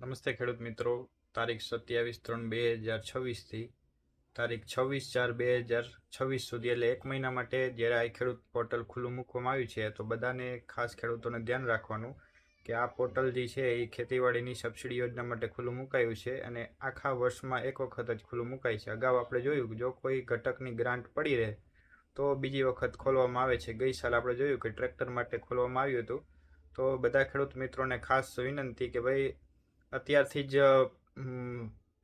નમસ્તે ખેડૂત મિત્રો. તારીખ 27/3/2026થી તારીખ 26/4/2026 સુધી એટલે 1 મહિના માટે જ્યારે આ ખેડૂત પોર્ટલ ખુલ્લું મૂકવામાં આવ્યું છે, તો બધાને ખાસ ખેડૂતોને ધ્યાન રાખવાનું કે આ પોર્ટલ જે છે એ ખેતીવાડીની સબસિડી યોજના માટે ખુલ્લું મુકાયું છે અને આખા વર્ષમાં એક વખત જ ખુલ્લું મુકાય છે. અગાઉ આપણે જોયું કે જો કોઈ ઘટકની ગ્રાન્ટ પડી રહે તો બીજી વખત ખોલવામાં આવે છે. ગઈ સાલ આપણે જોયું કે ટ્રેક્ટર માટે ખોલવામાં આવ્યું હતું. તો બધા ખેડૂત મિત્રોને ખાસ વિનંતી કે ભાઈ અત્યારથી જ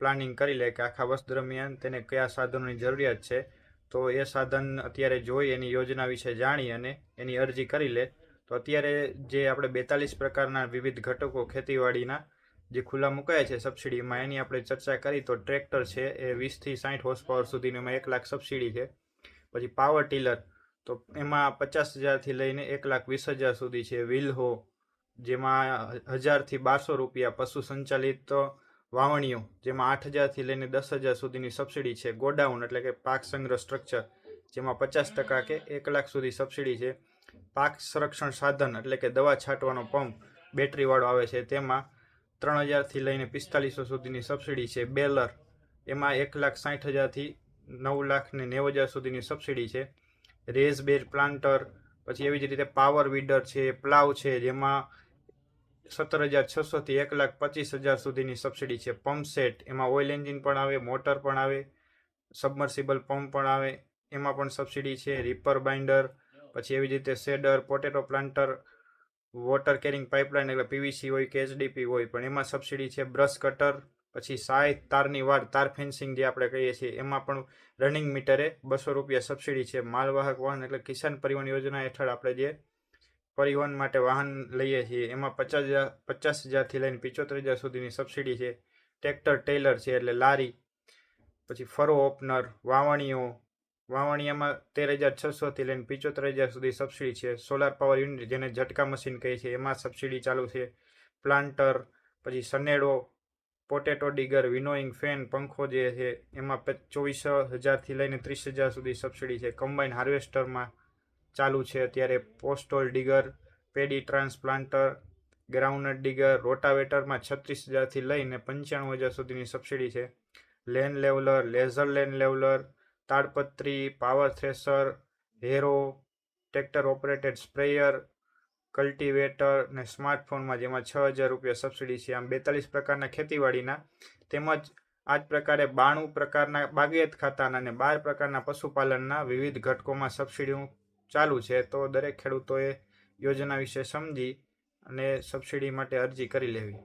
પ્લાનિંગ કરી લે કે આખા વર્ષ દરમિયાન તેને કયા સાધનોની જરૂરિયાત છે, તો એ સાધન અત્યારે જોઈ એની યોજના વિશે જાણી અને એની અરજી કરી લે. તો અત્યારે જે આપણે 42 પ્રકારના વિવિધ ઘટકો ખેતીવાડીના જે ખુલ્લા મુકાયા છે સબસિડીમાં, એની આપણે ચર્ચા કરી. તો ટ્રેક્ટર છે એ 20 થી 60 હોર્સ પાવર સુધીનું, એમાં 1 લાખ સબસિડી છે. પછી પાવર ટીલર, તો એમાં 50,000થી લઈને 1,20,000 સુધી છે. વ્હીલહો, જેમાં 1,000 થી 1,200 રૂપિયા. પશુ સંચાલિત વાવણીઓ, જેમાં 8,000થી લઈને 10,000 સુધીની સબસિડી છે. ગોડાઉન એટલે કે પાક સંગ્રહ સ્ટ્રક્ચર, જેમાં 50% કે 1 લાખ સુધી સબસિડી છે. પાક સંરક્ષણ સાધન એટલે કે દવા છાંટવાનો પંપ બેટરીવાળો આવે છે, તેમાં 3,000થી લઈને 4,500 સુધીની સબસિડી છે. બેલર, એમાં 1,60,000થી 9,90,000 સુધીની સબસિડી છે. રેઝ બેર પ્લાન્ટર, પછી એવી જ રીતે પાવર વીડર છે, પ્લાવ છે, જેમાં 17,600થી 1,25,000 સુધીની સબસિડી છે. પંપ સેટ, એમાં ઓઇલ એન્જિન પણ આવે, મોટર પણ આવે, સબમર્સિબલ પંપ પણ આવે, એમાં પણ સબસિડી છે. રીપર બાઇન્ડર, પછી એવી જ રીતે shredder, potato planter, water carrying pipeline એટલે પીવીસી હોય કે એચડીપી હોય પણ એમાં સબસિડી છે. બ્રશ કટર, પછી સાય, તારની વાડ, તાર ફેન્સિંગ જે આપણે કહીએ છીએ, એમાં પણ રનિંગ મીટરે 200 રૂપિયા સબસિડી છે. માલવાહક વાહન એટલે કિસાન પરિવહન યોજના હેઠળ આપણે જે પરિવહન માટે વાહન લઈએ છીએ, એમાં 50,000થી લઈને 75,000 સુધીની સબસિડી છે. ટ્રેક્ટર ટેલર છે એટલે લારી, પછી ફરો ઓપનર, વાવણીયામાં 13,600થી લઈને 75,000 સુધી સબસિડી છે. સોલાર પાવર યુનિટ, જેને ઝટકા મશીન કહે છે, એમાં સબસિડી ચાલુ છે. પ્લાન્ટર, પછી સનેડો, પોટેટો ડીગર, વિનોઈંગ ફેન, પંખો જે છે, એમાં 24,000થી લઈને 30,000 સુધી સબસિડી છે. કમ્બાઈન હાર્વેસ્ટરમાં ચાલુ છે અત્યારે. Posthole digger, paddy transplanter, groundnut digger, રોટાવેટરમાં 36,000થી લઈને 95,000 સુધીની સબસિડી છે. Land leveller, laser land leveller, તાડપત્રી, power thresher, harrow, tractor operated sprayer, cultivator ને સ્માર્ટફોનમાં, જેમાં 6,000 રૂપિયા સબસિડી છે. આમ 42 પ્રકારના ખેતીવાડીના તેમજ આ જ પ્રકારે 92 પ્રકારના બાગાયત ખાતાના અને 12 પ્રકારના પશુપાલનના વિવિધ ઘટકોમાં સબસિડી ચાલુ છે. તો દરેક ખેડૂતોએ યોજના વિશે સમજી અને સબસિડી માટે અરજી કરી લેવી.